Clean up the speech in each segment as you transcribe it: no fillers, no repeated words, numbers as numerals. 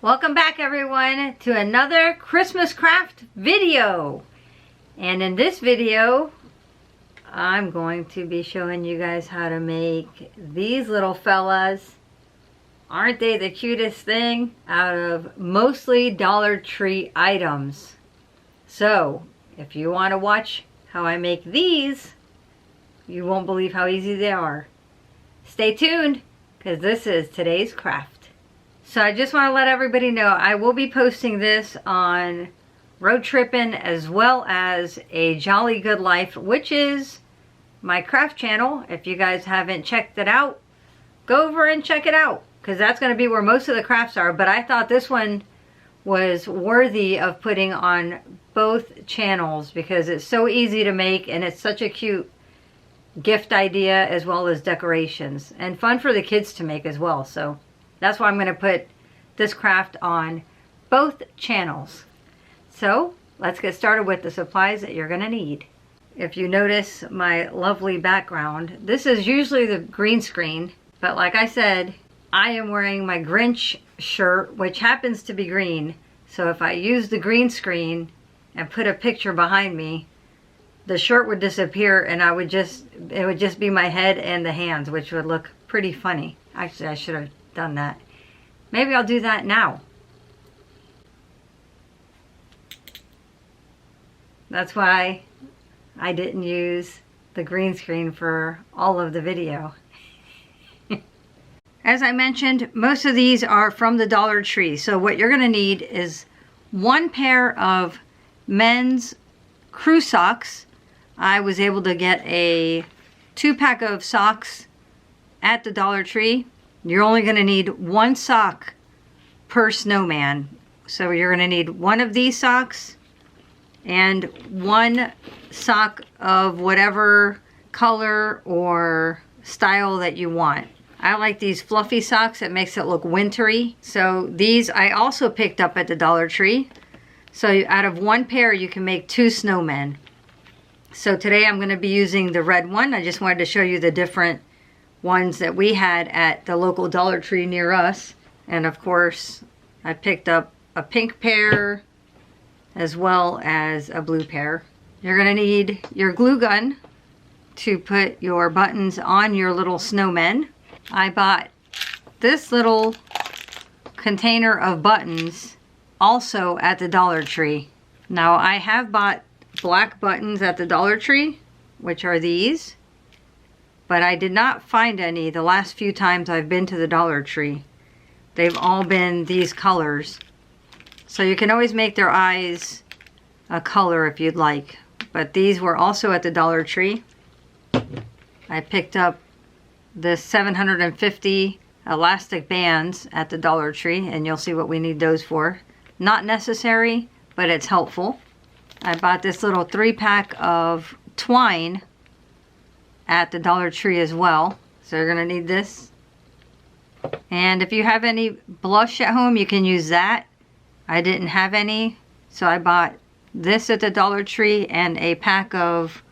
Welcome back everyone to another Christmas craft video. And in this video, I'm going to be showing you guys how to make these little fellas. Aren't they the cutest thing? Out of mostly Dollar Tree items. So, if you want to watch how I make these, you won't believe how easy they are. Stay tuned, because this is today's craft. So I just want to let everybody know I will be posting this on RoadTrippin as well as A Jolly Good Life, which is my craft channel. If you guys haven't checked it out, go over and check it out, because that's going to be where most of the crafts are. But I thought this one was worthy of putting on both channels because it's so easy to make and it's such a cute gift idea as well as decorations and fun for the kids to make as well. So that's why I'm going to put this craft on both channels. So let's get started with the supplies that you're going to need. If you notice my lovely background, this is usually the green screen, but like I said, I am wearing my Grinch shirt, which happens to be green. So if I use the green screen and put a picture behind me, the shirt would disappear and it would just be my head and the hands, which would look pretty funny. Actually, I should have done that. Maybe I'll do that now. That's why I didn't use the green screen for all of the video. As I mentioned, most of these are from the Dollar Tree. So what you're going to need is one pair of men's crew socks. I was able to get a 2-pack of socks at the Dollar Tree. You're only going to need one sock per snowman. So you're going to need one of these socks and one sock of whatever color or style that you want. I like these fluffy socks. It makes it look wintry. So these I also picked up at the Dollar Tree. So out of one pair you can make 2 snowmen. So today I'm going to be using the red one. I just wanted to show you the different ones that we had at the local Dollar Tree near us. And of course I picked up a pink pair as well as a blue pair. You're going to need your glue gun to put your buttons on your little snowmen. I bought this little container of buttons also at the Dollar Tree. Now I have bought black buttons at the Dollar Tree, which are these, but I did not find any the last few times I've been to the Dollar Tree. They've all been these colors. So you can always make their eyes a color if you'd like. But these were also at the Dollar Tree. I picked up the 750 elastic bands at the Dollar Tree, and you'll see what we need those for. Not necessary, but it's helpful. I bought this little 3-pack of twine at the Dollar Tree as well. So you're going to need this. And if you have any blush at home, you can use that. I didn't have any, so I bought this at the Dollar Tree and a pack of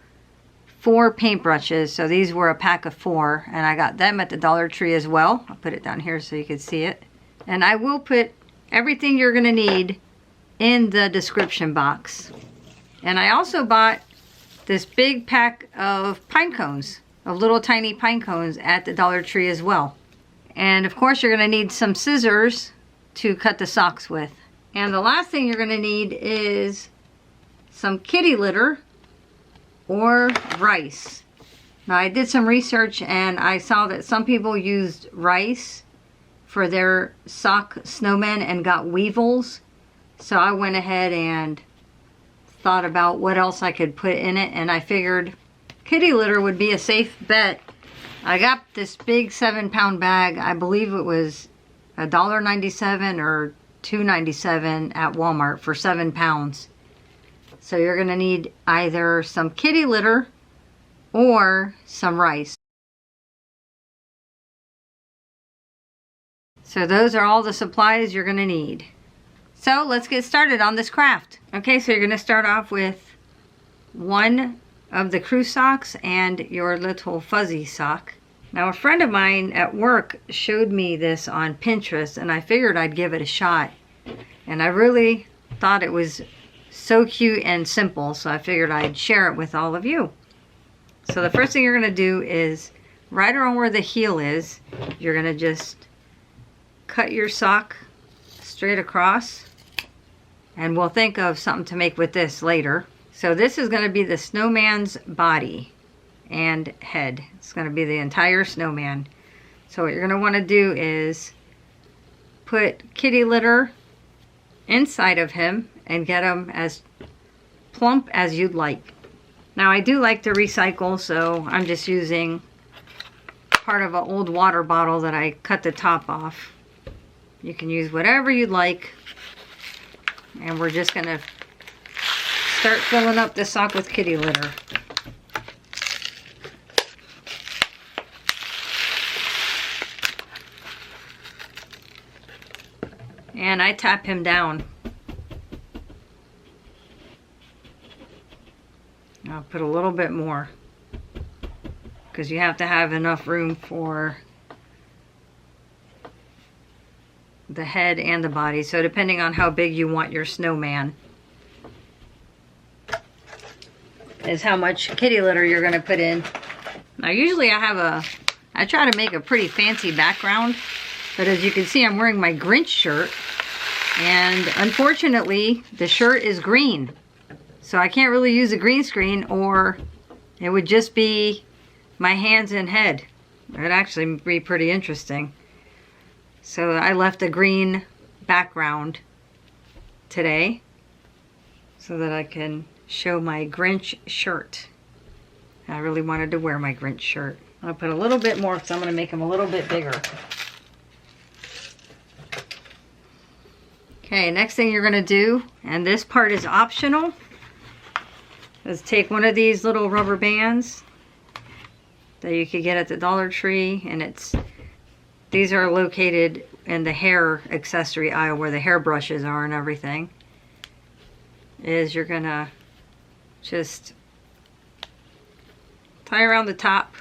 4 paintbrushes. So these were a pack of 4, and I got them at the Dollar Tree as well. I'll put it down here so you can see it. And I will put everything you're going to need in the description box. And I also bought this big pack of pine cones, of little tiny pine cones at the Dollar Tree as well. And of course you're going to need some scissors to cut the socks with. And the last thing you're going to need is some kitty litter or rice. Now I did some research and I saw that some people used rice for their sock snowmen and got weevils. So I went ahead and thought about what else I could put in it, and I figured kitty litter would be a safe bet. I got this big 7-pound bag. I believe it was $1.97 or $2.97 at Walmart for 7 pounds. So you're going to need either some kitty litter or some rice. So those are all the supplies you're going to need. So let's get started on this craft. Okay, so you're going to start off with one of the crew socks and your little fuzzy sock. Now a friend of mine at work showed me this on Pinterest and I figured I'd give it a shot. And I really thought it was so cute and simple, so I figured I'd share it with all of you. So the first thing you're going to do is right around where the heel is, you're going to just cut your sock straight across. And we'll think of something to make with this later. So this is going to be the snowman's body and head. It's going to be the entire snowman. So what you're going to want to do is put kitty litter inside of him and get him as plump as you'd like. Now I do like to recycle, so I'm just using part of an old water bottle that I cut the top off. You can use whatever you'd like. And we're just going to start filling up the sock with kitty litter. And I tap him down. I'll put a little bit more, because you have to have enough room for the head and the body. So depending on how big you want your snowman is how much kitty litter you're going to put in. Now usually I try to make a pretty fancy background, but as you can see I'm wearing my Grinch shirt, and unfortunately the shirt is green. So I can't really use a green screen, or it would just be my hands and head. It would actually be pretty interesting. So I left a green background today so that I can show my Grinch shirt. I really wanted to wear my Grinch shirt. I'll put a little bit more because I'm going to make him a little bit bigger. Okay, next thing you're going to do, and this part is optional, is take one of these little rubber bands that you could get at the Dollar Tree, and these are located in the hair accessory aisle where the hair brushes are and everything. You're gonna just tie around the top.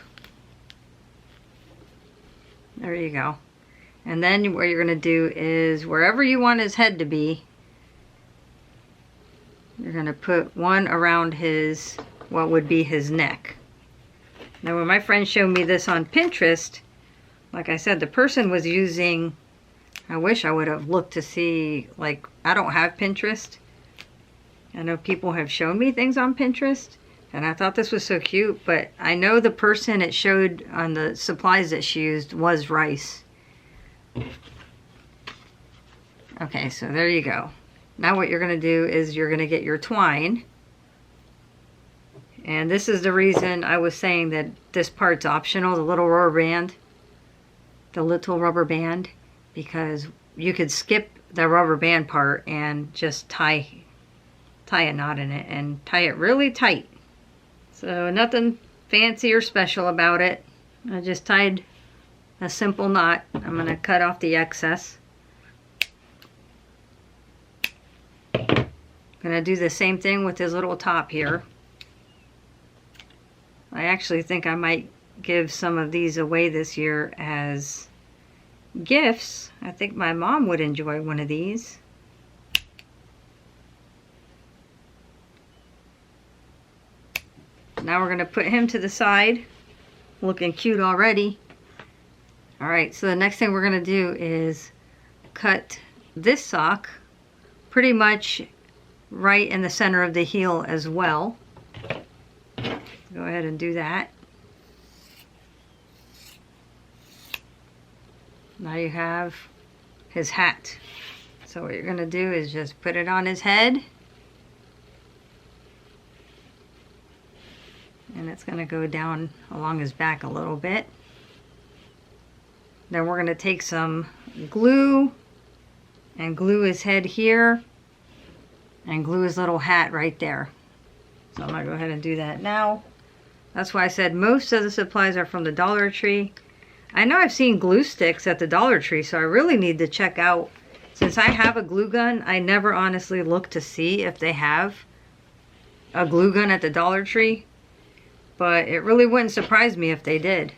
There you go. And then what you're gonna do is wherever you want his head to be, you're gonna put one around what would be his neck. Now when my friend showed me this on Pinterest, like I said, the person was using, I wish I would have looked to see, like, I don't have Pinterest. I know people have shown me things on Pinterest, and I thought this was so cute, but I know the person it showed on the supplies that she used was rice. Okay, so there you go. Now what you're going to do is you're going to get your twine. And this is the reason I was saying that this part's optional, the little rubber band. The little rubber band, because you could skip the rubber band part and just tie a knot in it and tie it really tight. So nothing fancy or special about it. I just tied a simple knot. I'm going to cut off the excess. Going to do the same thing with this little top here. I actually think I might give some of these away this year as gifts. I think my mom would enjoy one of these. Now we're going to put him to the side, looking cute already. Alright, so the next thing we're going to do is cut this sock pretty much right in the center of the heel as well. Go ahead and do that. Now you have his hat. So what you're going to do is just put it on his head. And it's going to go down along his back a little bit. Then we're going to take some glue and glue his head here and glue his little hat right there. So I'm going to go ahead and do that now. That's why I said most of the supplies are from the Dollar Tree. I know I've seen glue sticks at the Dollar Tree, so I really need to check out. Since I have a glue gun, I never honestly look to see if they have a glue gun at the Dollar Tree. But it really wouldn't surprise me if they did.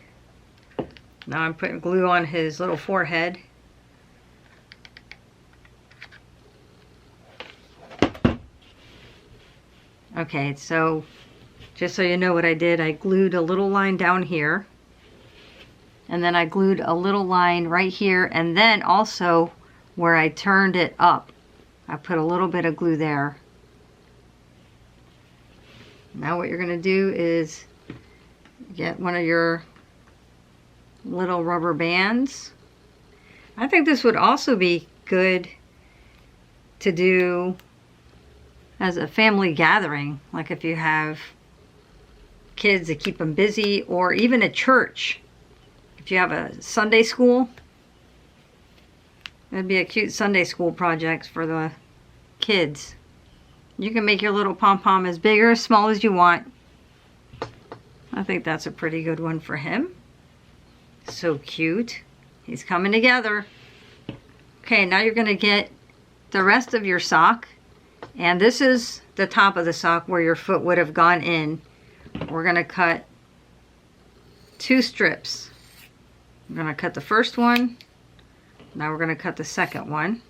Now I'm putting glue on his little forehead. Okay, so just so you know what I did, I glued a little line down here. And then I glued a little line right here, and then also where I turned it up, I put a little bit of glue there. Now what you're going to do is get one of your little rubber bands. I think this would also be good to do as a family gathering, like if you have kids to keep them busy, or even at church. If you have a Sunday school, it'd be a cute Sunday school project for the kids. You can make your little pom-pom as big or as small as you want. I think that's a pretty good one for him. So cute. He's coming together. Okay, now you're going to get the rest of your sock. And this is the top of the sock where your foot would have gone in. We're going to cut 2 strips. We're going to cut the first one. Now we're going to cut the second one.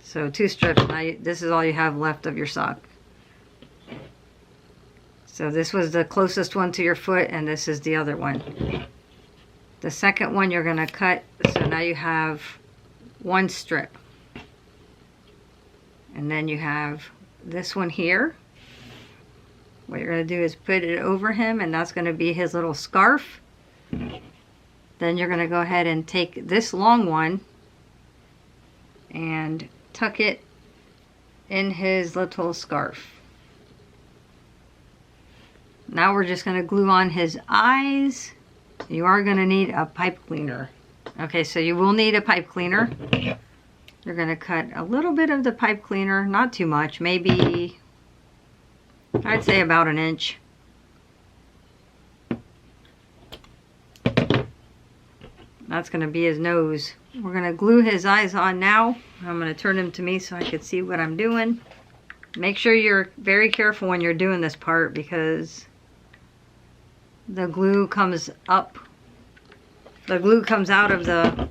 So 2 strips. Now this is all you have left of your sock. So this was the closest one to your foot, and this is the other one. The second one you're going to cut, so now you have 1 strip. And then you have this one here. What you're going to do is put it over him, and that's going to be his little scarf. Then you're going to go ahead and take this long one and tuck it in his little scarf. Now we're just going to glue on his eyes. You are going to need a pipe cleaner. Okay, so you will need a pipe cleaner. You're going to cut a little bit of the pipe cleaner, not too much, maybe, I'd say about 1 inch. That's going to be his nose. We're going to glue his eyes on now. I'm going to turn him to me so I can see what I'm doing. Make sure you're very careful when you're doing this part, because the glue comes up. The glue comes out of the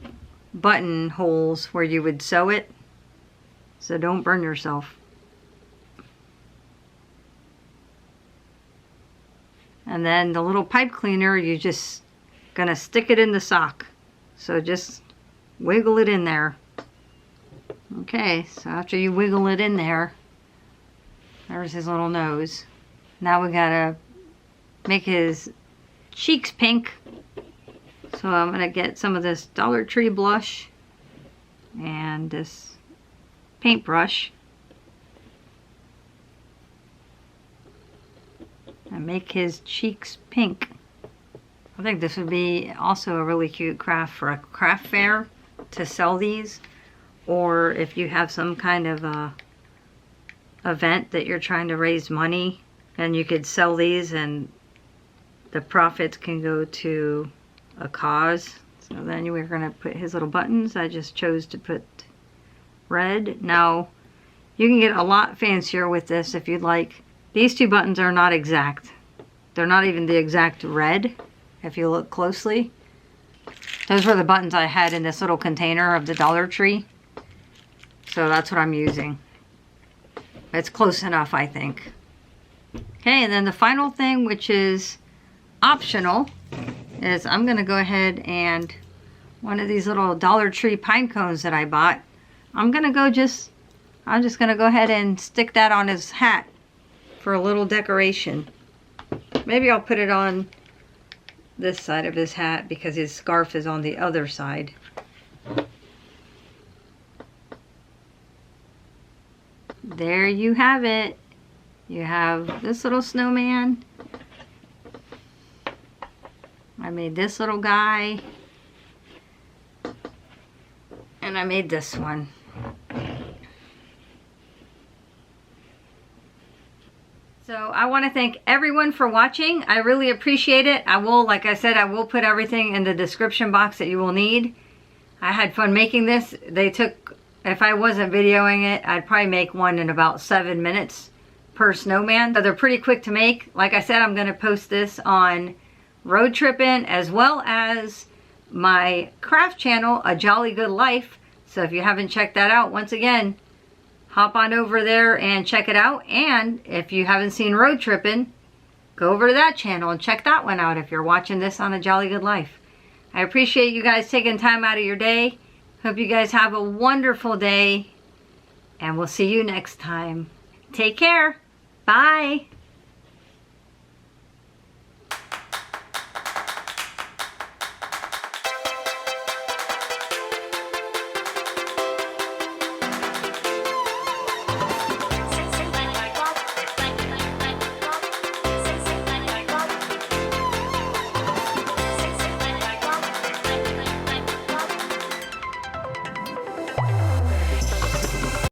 button holes where you would sew it. So don't burn yourself. And then the little pipe cleaner, you're just gonna stick it in the sock. So just wiggle it in there. Okay, so after you wiggle it in there, there's his little nose. Now we gotta make his cheeks pink. So I'm gonna get some of this Dollar Tree blush and this paintbrush and make his cheeks pink. I think this would be also a really cute craft for a craft fair to sell these, or if you have some kind of a event that you're trying to raise money, and you could sell these and the profits can go to a cause. So then we're going to put his little buttons. I just chose to put red. Now you can get a lot fancier with this if you'd like. These 2 buttons are not exact. They're not even the exact red if you look closely. Those were the buttons I had in this little container of the Dollar Tree. So that's what I'm using. It's close enough, I think. Okay, and then the final thing, which is optional, is I'm going to go ahead and one of these little Dollar Tree pine cones that I bought, I'm just going to go ahead and stick that on his hat for a little decoration. Maybe I'll put it on this side of his hat because his scarf is on the other side. There you have it. You have this little snowman. I made this little guy. And I made this one. So I want to thank everyone for watching. I really appreciate it. I will, like I said, I will put everything in the description box that you will need. I had fun making this. They took, if I wasn't videoing it, I'd probably make one in about 7 minutes per snowman. So they're pretty quick to make. Like I said, I'm going to post this on RoadTrippin, as well as my craft channel, A Jolly Good Life. So if you haven't checked that out, once again, hop on over there and check it out. And if you haven't seen RoadTrippin, go over to that channel and check that one out if you're watching this on A Jolly Good Life. I appreciate you guys taking time out of your day. Hope you guys have a wonderful day, and we'll see you next time. Take care. Bye.